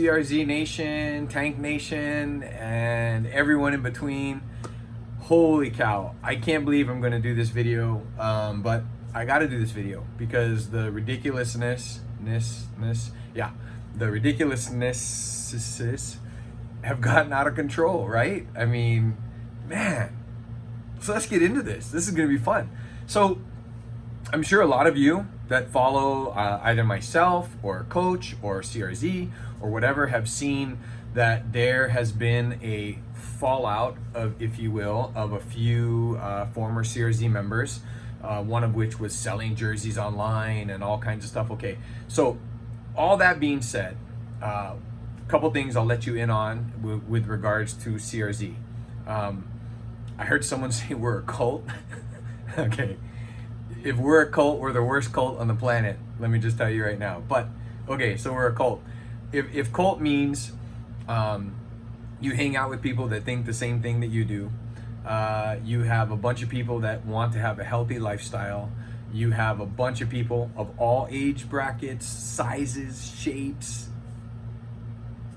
CRZ Nation, Tank Nation, and everyone in between. Holy cow, I can't believe I'm gonna do this video, but I gotta do this video because the ridiculousnesses have gotten out of control, right? I mean, man. So let's get into this. This is gonna be fun. So I'm sure a lot of you that follow either myself or Coach or CRZ or whatever have seen that there has been a fallout of, if you will, of a few former CRZ members, one of which was selling jerseys online and all kinds of stuff. Okay, so all that being said, a couple things I'll let you in on with regards to CRZ. I heard someone say we're a cult. Okay. If we're a cult, we're the worst cult on the planet. Let me just tell you right now. But okay, so we're a cult. If cult means you hang out with people that think the same thing that you do, you have a bunch of people that want to have a healthy lifestyle, you have a bunch of people of all age brackets, sizes, shapes,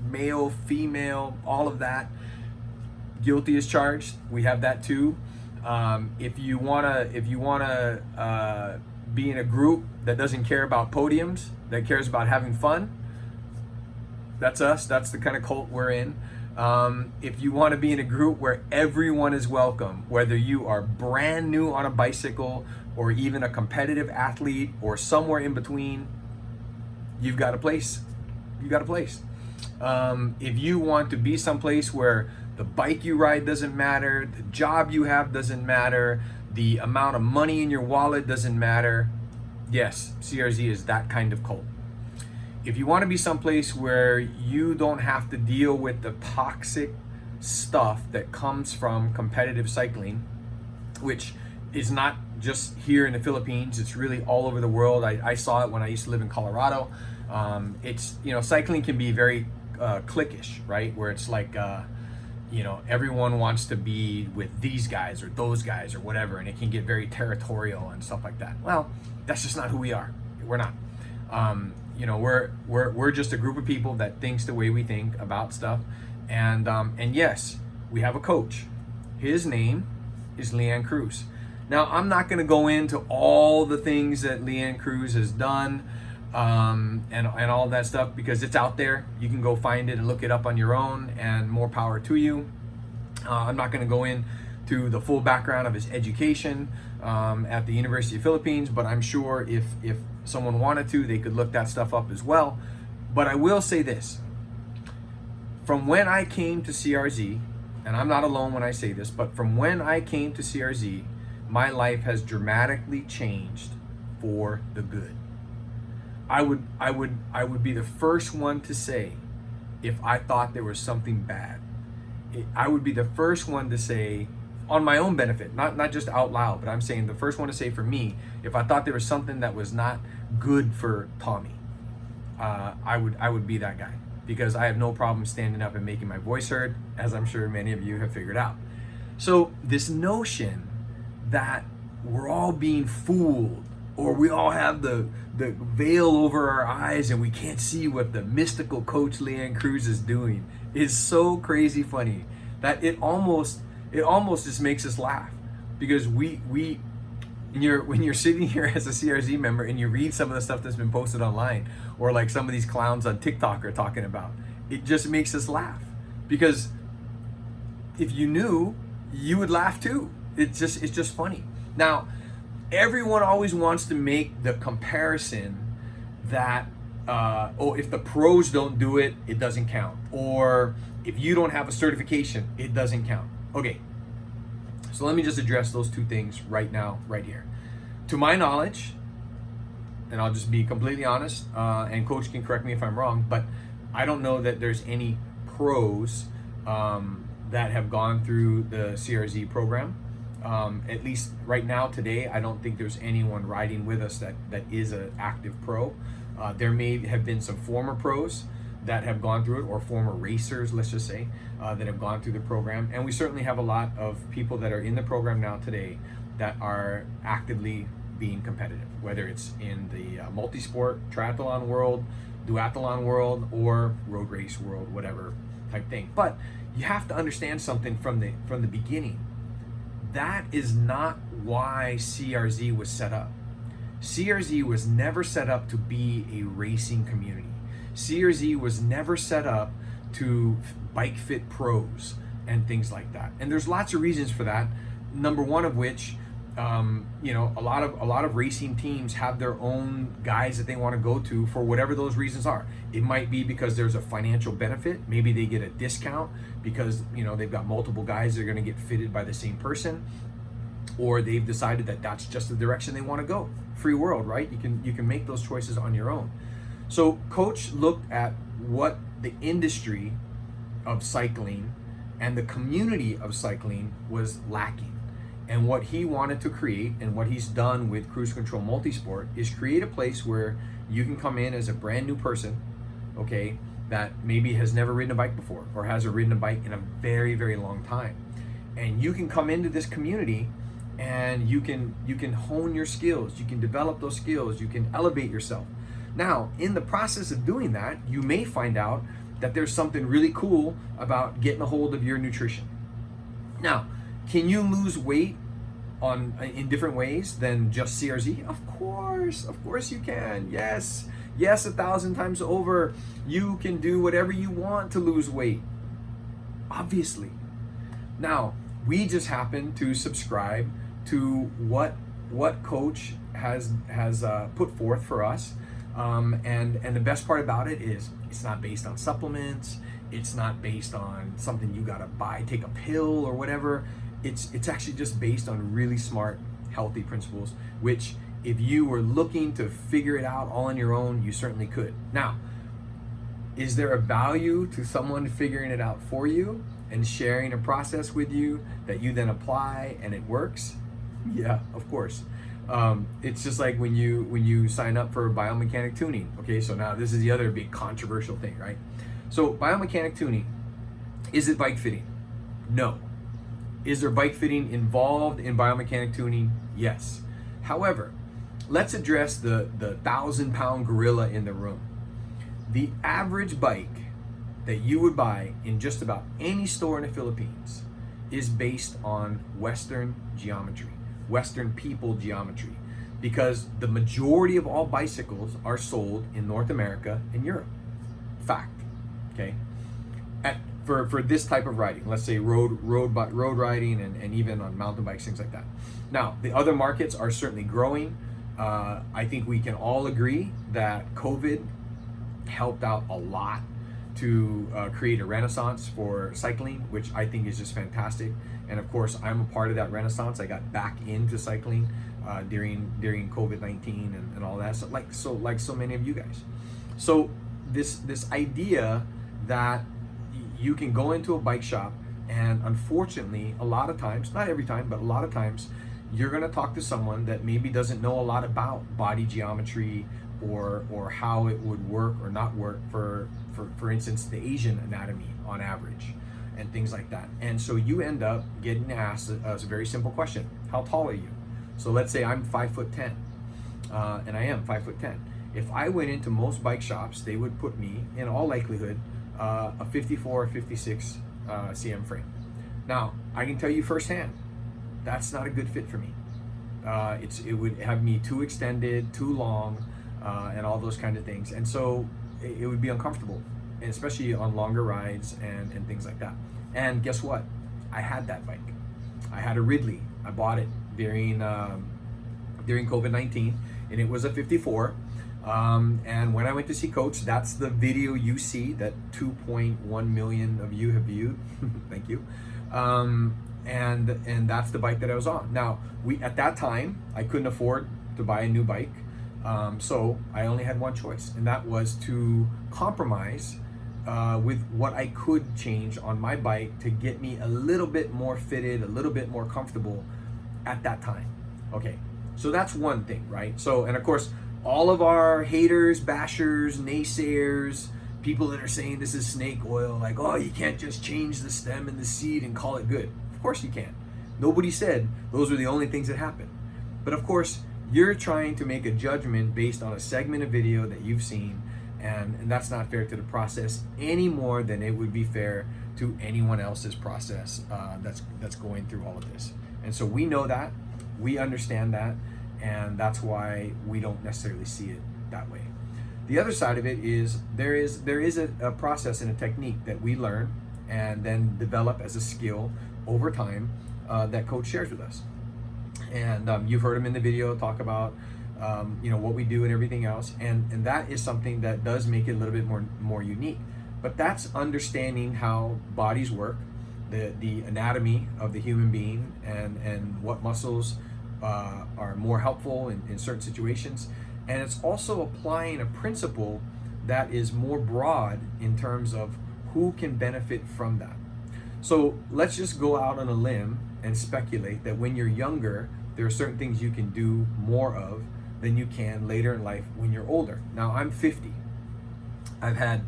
male, female, all of that, guilty as charged. We have that too. If you wanna be in a group that doesn't care about podiums, that cares about having fun, that's us. That's the kind of cult we're in. If you want to be in a group where everyone is welcome, whether you are brand new on a bicycle or even a competitive athlete or somewhere in between, you've got a place. You got a place. If you want to be someplace where the bike you ride doesn't matter, the job you have doesn't matter, the amount of money in your wallet doesn't matter, yes, CRZ is that kind of cult. If you want to be someplace where you don't have to deal with the toxic stuff that comes from competitive cycling, which is not just here in the Philippines, it's really all over the world. I saw it when I used to live in Colorado. It's, cycling can be very cliquish, right? Where it's like, everyone wants to be with these guys or those guys or whatever, and it can get very territorial and stuff like that. Well, that's just not who we are. We're not. We're just a group of people that thinks the way we think about stuff. And yes, we have a coach. His name is Leanne Cruz. Now, I'm not going to go into all the things that Leanne Cruz has done and all that stuff because it's out there. You can go find it and look it up on your own, and more power to you. I'm not going to go into the full background of his education at the University of Philippines, but I'm sure if someone wanted to, they could look that stuff up as well. But I will say this. From when I came to CRZ, and I'm not alone when I say this, but from when I came to CRZ, my life has dramatically changed for the good. I would be the first one to say if I thought there was something bad. I would be the first one to say, on my own benefit, not just out loud, but I'm saying the first one to say for me, if I thought there was something that was not good for Tommy, I would be that guy, because I have no problem standing up and making my voice heard, as I'm sure many of you have figured out. So this notion that we're all being fooled, or we all have the veil over our eyes and we can't see what the mystical Coach Leanne Cruz is doing, is so crazy funny that it almost just makes us laugh, because when you're sitting here as a CRZ member and you read some of the stuff that's been posted online, or like some of these clowns on TikTok are talking about, it just makes us laugh, because if you knew, you would laugh too. It's just funny. Now, everyone always wants to make the comparison that if the pros don't do it, it doesn't count, or if you don't have a certification, it doesn't count. Okay, so let me just address those two things right now, right here. To my knowledge, and I'll just be completely honest, and Coach can correct me if I'm wrong, but I don't know that there's any pros that have gone through the CRZ program. At least right now, today, I don't think there's anyone riding with us that is an active pro. There may have been some former pros that have gone through it, or former racers, let's just say, that have gone through the program. And we certainly have a lot of people that are in the program now today that are actively being competitive, whether it's in the multi-sport triathlon world, duathlon world or road race world, whatever type thing. But you have to understand something from the beginning. That is not why CRZ was set up. CRZ was never set up to be a racing community. CRZ was never set up to bike fit pros and things like that. And there's lots of reasons for that. Number one of which, a lot of racing teams have their own guys that they want to go to for whatever those reasons are. It might be because there's a financial benefit. Maybe they get a discount because they've got multiple guys that are going to get fitted by the same person, or they've decided that that's just the direction they want to go. Free world, right? You can make those choices on your own. So Coach looked at what the industry of cycling and the community of cycling was lacking. And what he wanted to create, and what he's done with Cruise Control Multisport, is create a place where you can come in as a brand new person, okay, that maybe has never ridden a bike before or hasn't ridden a bike in a very, very long time. And you can come into this community and you can hone your skills, you can develop those skills, you can elevate yourself. Now, in the process of doing that, you may find out that there's something really cool about getting a hold of your nutrition. Now, can you lose weight in different ways than just CRZ? Of course you can. Yes, 1,000 times over. You can do whatever you want to lose weight, obviously. Now, we just happen to subscribe to what Coach has put forth for us, and the best part about it is it's not based on supplements. It's not based on something you gotta buy, take a pill or whatever. It's actually just based on really smart, healthy principles, which if you were looking to figure it out all on your own, you certainly could. Now, is there a value to someone figuring it out for you and sharing a process with you that you then apply and it works? Yeah, of course. It's just like when you sign up for biomechanic tuning. Okay, so now this is the other big controversial thing, right? So biomechanic tuning, is it bike fitting? No. Is there bike fitting involved in biomechanic tuning? Yes. However, let's address the 1,000-pound gorilla in the room. The average bike that you would buy in just about any store in the Philippines is based on Western geometry, Western people geometry, because the majority of all bicycles are sold in North America and Europe. Fact. Okay. For this type of riding, let's say road riding and even on mountain bikes, things like that. Now, the other markets are certainly growing. I think we can all agree that COVID helped out a lot to create a renaissance for cycling, which I think is just fantastic. And of course, I'm a part of that renaissance. I got back into cycling during COVID-19 and all that. So like so many of you guys. So this idea that you can go into a bike shop, and unfortunately, a lot of times, not every time, but a lot of times, you're going to talk to someone that maybe doesn't know a lot about body geometry or how it would work or not work for instance, the Asian anatomy on average and things like that. And so you end up getting asked a very simple question: how tall are you? So let's say I'm 5'10", and I am 5'10". If I went into most bike shops, they would put me, in all likelihood, a 54 or 56 cm frame. Now, I can tell you firsthand, that's not a good fit for me. It would have me too extended, too long, and all those kind of things. And so it would be uncomfortable, and especially on longer rides and things like that. And guess what? I had that bike. I had a Ridley. I bought it during COVID-19, and it was a 54. And when I went to see Coach, that's the video you see that 2.1 million of you have viewed. Thank you. And that's the bike that I was on. Now, at that time, I couldn't afford to buy a new bike. So I only had one choice, and that was to compromise with what I could change on my bike to get me a little bit more fitted, a little bit more comfortable at that time. Okay, so that's one thing, right? So, and of course, all of our haters, bashers, naysayers, people that are saying this is snake oil, like, oh, you can't just change the stem and the seed and call it good. Of course you can. Nobody said those are the only things that happen. But of course, you're trying to make a judgment based on a segment of video that you've seen And that's not fair to the process any more than it would be fair to anyone else's process that's going through all of this. And so we know that, we understand that, and that's why we don't necessarily see it that way. The other side of it is there is a process and a technique that we learn and then develop as a skill over time that Coach shares with us. And you've heard him in the video talk about what we do and everything else, and that is something that does make it a little bit more unique. But that's understanding how bodies work, the anatomy of the human being, and what muscles are more helpful in certain situations. And it's also applying a principle that is more broad in terms of who can benefit from that. So let's just go out on a limb and speculate that when you're younger, there are certain things you can do more of than you can later in life when you're older. Now, I'm 50. I've had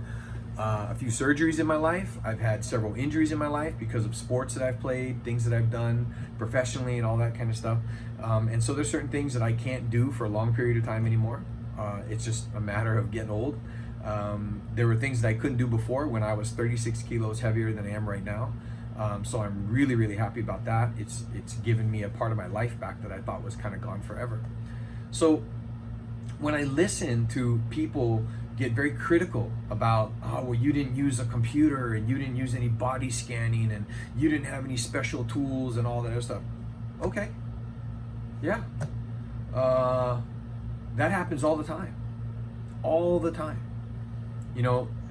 a few surgeries in my life. I've had several injuries in my life because of sports that I've played, things that I've done professionally and all that kind of stuff. And so there's certain things that I can't do for a long period of time anymore. It's just a matter of getting old. There were things that I couldn't do before when I was 36 kilos heavier than I am right now. So I'm really, really happy about that. It's given me a part of my life back that I thought was kind of gone forever. So when I listen to people get very critical about, oh, well, you didn't use a computer and you didn't use any body scanning and you didn't have any special tools and all that other stuff. Okay. Yeah. That happens all the time. All the time.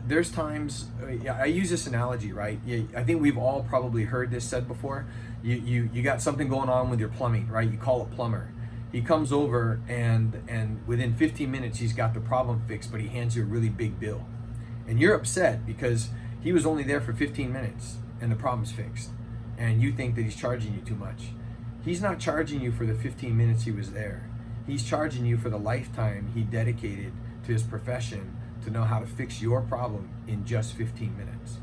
There's times, I use this analogy, right? I think we've all probably heard this said before. You got something going on with your plumbing, right? You call a plumber. He comes over and within 15 minutes he's got the problem fixed, but he hands you a really big bill. And you're upset because he was only there for 15 minutes and the problem's fixed. And you think that he's charging you too much. He's not charging you for the 15 minutes he was there. He's charging you for the lifetime he dedicated to his profession to know how to fix your problem in just 15 minutes.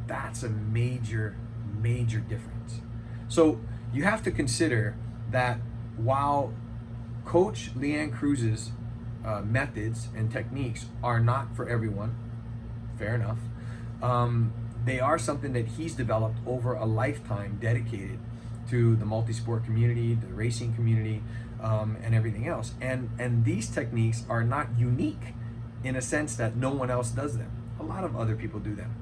That's a major, major difference. So you have to consider that while Coach Leanne Cruz's methods and techniques are not for everyone, fair enough, they are something that he's developed over a lifetime dedicated to the multi-sport community, the racing community, and everything else. And these techniques are not unique in a sense that no one else does them. A lot of other people do them.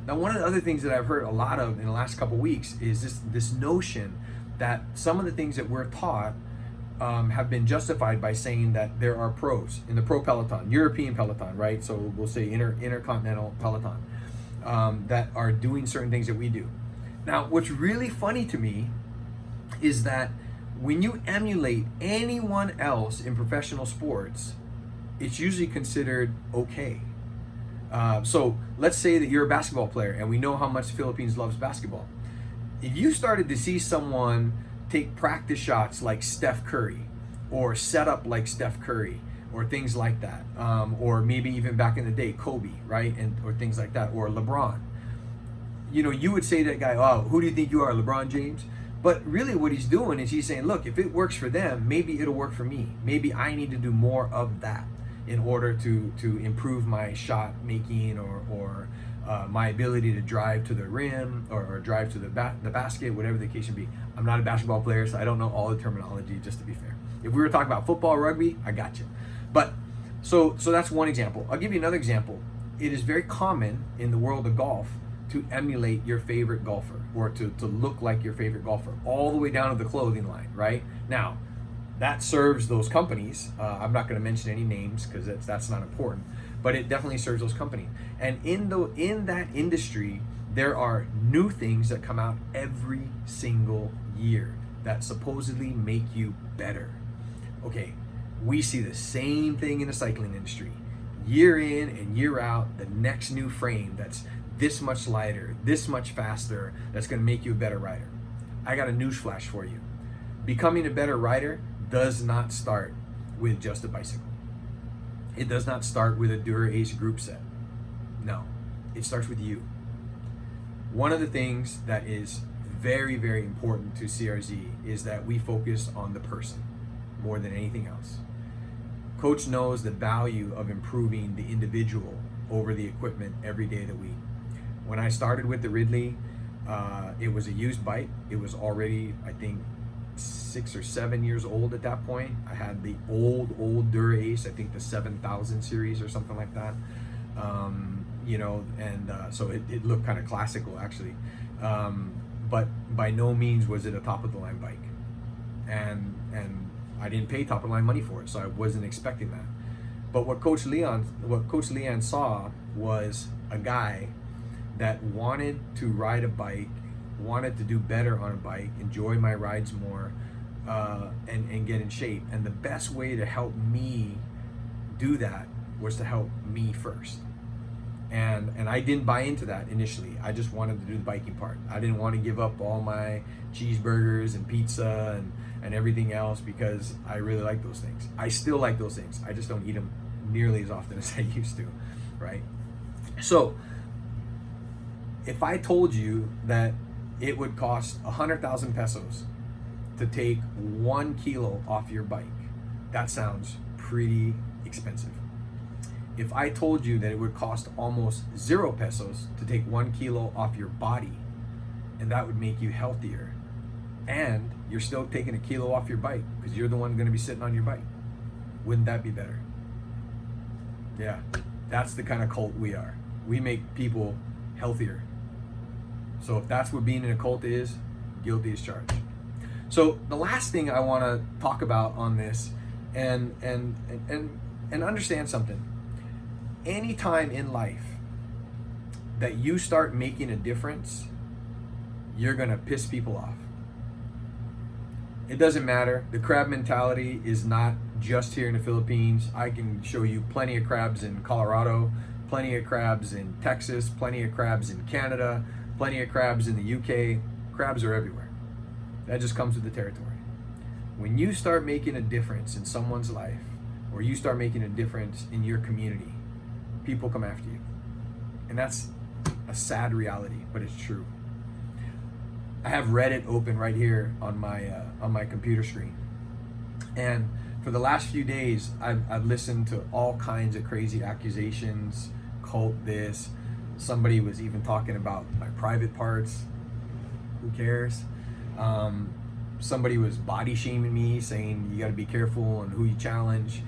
Now, one of the other things that I've heard a lot of in the last couple of weeks is this notion that some of the things that we're taught have been justified by saying that there are pros in the pro peloton, European peloton, right? So we'll say intercontinental peloton that are doing certain things that we do. Now, what's really funny to me is that when you emulate anyone else in professional sports, it's usually considered okay. So let's say that you're a basketball player, and we know how much the Philippines loves basketball. If you started to see someone take practice shots like Steph Curry, or set up like Steph Curry, or things like that, or maybe even back in the day, Kobe, right, or things like that, or LeBron, you would say to that guy, oh, who do you think you are, LeBron James? But really what he's doing is he's saying, look, if it works for them, maybe it'll work for me. Maybe I need to do more of that in order to improve my shot making or my ability to drive to the rim or drive to the basket, whatever the case may be. I'm not a basketball player, so I don't know all the terminology, just to be fair. If we were talking about football, rugby, I got you. But so that's one example. I'll give you another example. It is very common in the world of golf to emulate your favorite golfer or to look like your favorite golfer, all the way down to the clothing line, right? Now, that serves those companies. I'm not going to mention any names because that's not important, but it definitely serves those companies. And in that industry, there are new things that come out every single year that supposedly make you better. Okay, we see the same thing in the cycling industry. Year in and year out, the next new frame that's this much lighter, this much faster, that's going to make you a better rider. I got a news flash for you. Becoming a better rider does not start with just a bicycle. It does not start with a Dura Ace group set. No, it starts with you. One of the things that is very, very important to CRZ is that we focus on the person more than anything else. Coach knows the value of improving the individual over the equipment every day of the week. When I started with the Ridley, it was a used bike. It was already, I think, 6 or 7 years old at that point. I had the old Dura Ace, I think the 7000 series or something like that. So it looked kind of classical actually. But by no means was it a top of the line bike. And I didn't pay top of the line money for it, so I wasn't expecting that. But what Coach Leanne saw was a guy that wanted to ride a bike, wanted to do better on a bike, enjoy my rides more, and get in shape. And the best way to help me do that was to help me first. And I didn't buy into that initially. I just wanted to do the biking part. I didn't want to give up all my cheeseburgers and pizza and everything else, because I really like those things. I still like those things. I just don't eat them nearly as often as I used to, right? So if I told you that it would cost 100,000 pesos to take 1 kilo off your bike, that sounds pretty expensive. If I told you that it would cost almost 0 pesos to take 1 kilo off your body, and that would make you healthier, and you're still taking 1 kilo off your bike because you're the one going to be sitting on your bike, wouldn't that be better? Yeah, that's the kind of cult we are. We make people healthier. So if that's what being in a cult is, guilty as charged. So the last thing I want to talk about on this, and understand something. Anytime in life that you start making a difference, you're gonna piss people off. It doesn't matter. The crab mentality is not just here in the Philippines. I can show you plenty of crabs in Colorado, plenty of crabs in Texas, plenty of crabs in Canada, plenty of crabs in the UK. Crabs are everywhere. That just comes with the territory. When you start making a difference in someone's life, or you start making a difference in your community, people come after you. And that's a sad reality, but it's true. I have Reddit open right here on my computer screen. And for the last few days, I've listened to all kinds of crazy accusations, cult this. Somebody was even talking about my private parts. Who cares? Somebody was body shaming me, saying you got to be careful on who you challenge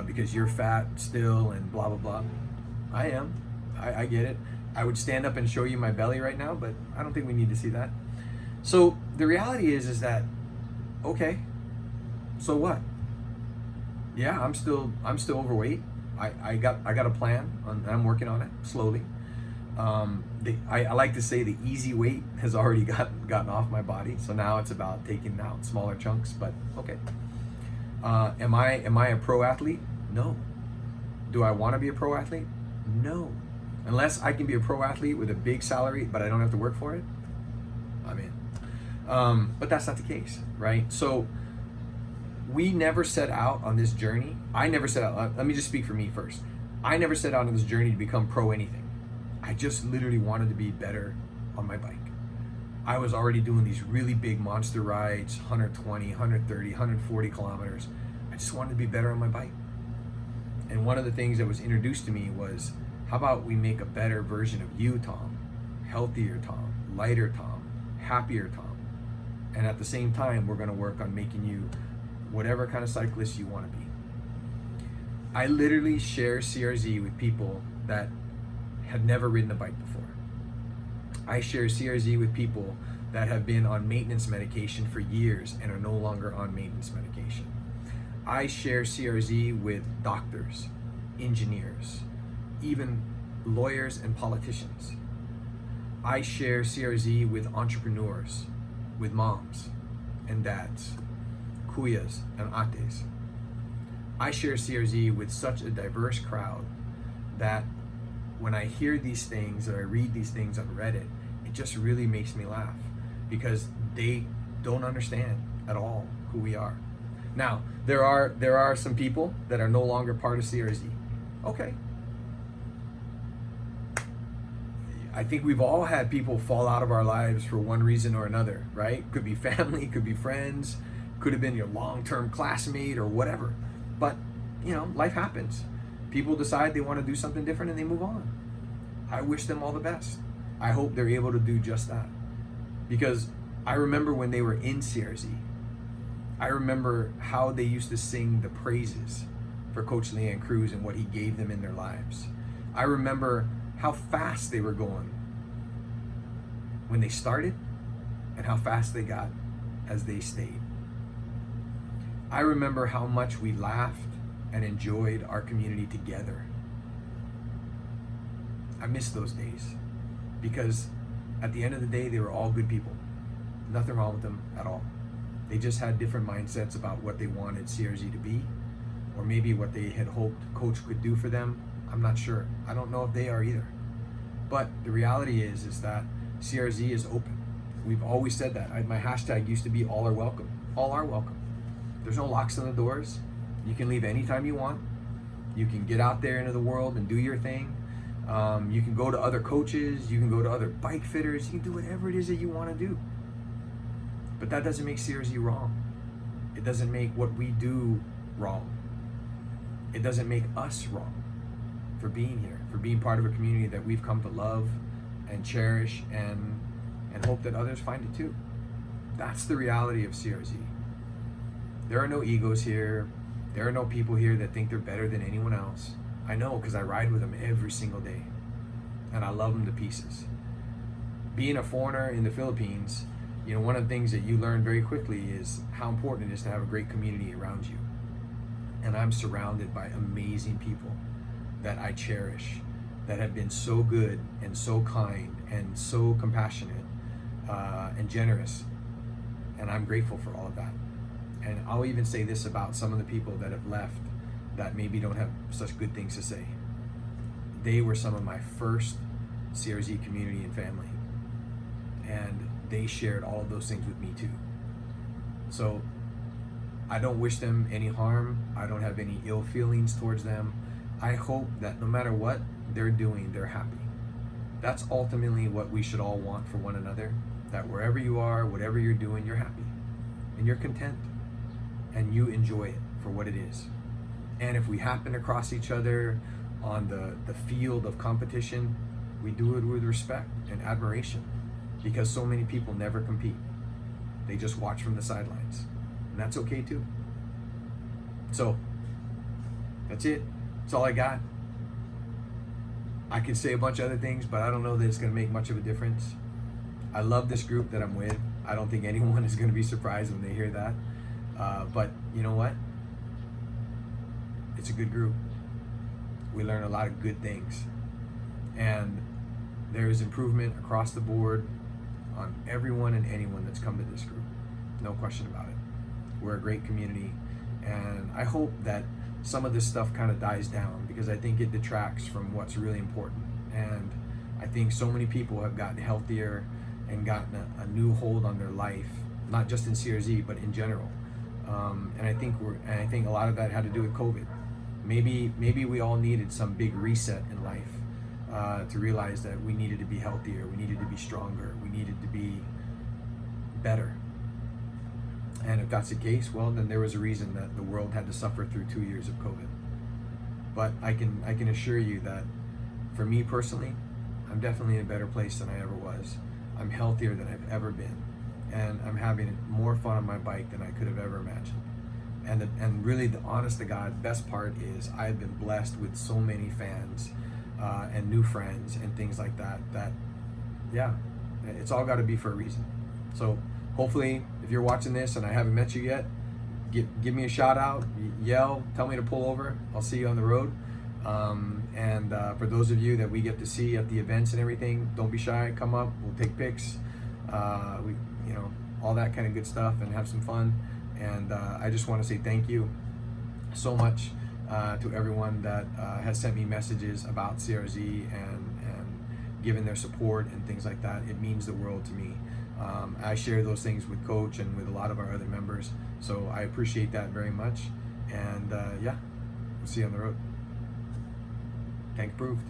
because you're fat still and blah, blah, blah. I am. I get it. I would stand up and show you my belly right now, but I don't think we need to see that. So the reality is that, okay, so what? Yeah, I'm still overweight. I got a plan, and I'm working on it slowly. I like to say the easy weight has already gotten off my body, so now it's about taking out smaller chunks. But okay, am I a pro athlete? No. Do I want to be a pro athlete? No. Unless I can be a pro athlete with a big salary, but I don't have to work for it, I'm in. But that's not the case, right? So we never set out on this journey. I never set out. Let me just speak for me first. I never set out on this journey to become pro anything. I just literally wanted to be better on my bike. I was already doing these really big monster rides, 120, 130, 140 kilometers. I just wanted to be better on my bike. And one of the things that was introduced to me was, how about we make a better version of you, Tom? Healthier Tom, lighter Tom, happier Tom. And at the same time, we're gonna work on making you whatever kind of cyclist you wanna be. I literally share CRZ with people that have never ridden a bike before. I share CRZ with people that have been on maintenance medication for years and are no longer on maintenance medication. I share CRZ with doctors, engineers, even lawyers and politicians. I share CRZ with entrepreneurs, with moms and dads, kuyas and ates. I share CRZ with such a diverse crowd that when I hear these things or I read these things on Reddit, it just really makes me laugh, because they don't understand at all who we are. Now, there are some people that are no longer part of CRZ. Okay. I think we've all had people fall out of our lives for one reason or another, right? Could be family, could be friends, could have been your long-term classmate or whatever. But life happens. People decide they want to do something different and they move on. I wish them all the best. I hope they're able to do just that. Because I remember when they were in CRZ, I remember how they used to sing the praises for Coach Leanne Cruz and what he gave them in their lives. I remember how fast they were going when they started and how fast they got as they stayed. I remember how much we laughed and enjoyed our community together. I miss those days because at the end of the day, they were all good people. Nothing wrong with them at all. They just had different mindsets about what they wanted CRZ to be, or maybe what they had hoped Coach could do for them. I'm not sure. I don't know if they are either. But the reality is that CRZ is open. We've always said that. My hashtag used to be all are welcome. All are welcome. There's no locks on the doors. You can leave anytime you want. You can get out there into the world and do your thing. You can go to other coaches. You can go to other bike fitters. You can do whatever it is that you want to do. But that doesn't make CRZ wrong. It doesn't make what we do wrong. It doesn't make us wrong for being here, for being part of a community that we've come to love and cherish and hope that others find it too. That's the reality of CRZ. There are no egos here. There are no people here that think they're better than anyone else. I know, because I ride with them every single day and I love them to pieces. Being a foreigner in the Philippines, one of the things that you learn very quickly is how important it is to have a great community around you. And I'm surrounded by amazing people that I cherish, that have been so good and so kind and so compassionate and generous. And I'm grateful for all of that. And I'll even say this about some of the people that have left that maybe don't have such good things to say. They were some of my first CRZ community and family. And they shared all of those things with me too. So I don't wish them any harm. I don't have any ill feelings towards them. I hope that no matter what they're doing, they're happy. That's ultimately what we should all want for one another. That wherever you are, whatever you're doing, you're happy and you're content and you enjoy it for what it is. And if we happen to cross each other on the field of competition, we do it with respect and admiration, because so many people never compete. They just watch from the sidelines, and that's okay too. So that's it. That's all I got. I could say a bunch of other things, but I don't know that it's going to make much of a difference. I love this group that I'm with. I don't think anyone is going to be surprised when they hear that. But you know what? It's a good group. We learn a lot of good things. And there is improvement across the board on everyone and anyone that's come to this group. No question about it. We're a great community. And I hope that some of this stuff kind of dies down, because I think it detracts from what's really important. And I think so many people have gotten healthier and gotten a new hold on their life, not just in CRZ, but in general. And I think a lot of that had to do with COVID. Maybe we all needed some big reset in life to realize that we needed to be healthier, we needed to be stronger, we needed to be better. And if that's the case, well, then there was a reason that the world had to suffer through 2 years of COVID. But I can assure you that for me personally, I'm definitely in a better place than I ever was. I'm healthier than I've ever been. And I'm having more fun on my bike than I could have ever imagined. And really, the honest to God best part is I've been blessed with so many fans and new friends and things like that, yeah, it's all got to be for a reason. So hopefully, if you're watching this and I haven't met you yet, give me a shout out, yell, tell me to pull over. I'll see you on the road. And for those of you that we get to see at the events and everything, don't be shy, come up, we'll take pics, all that kind of good stuff, and have some fun. And I just want to say thank you so much to everyone that has sent me messages about CRZ and given their support and things like that. It means the world to me. I share those things with Coach and with a lot of our other members, so I appreciate that very much. And yeah, we'll see you on the road. Tank approved.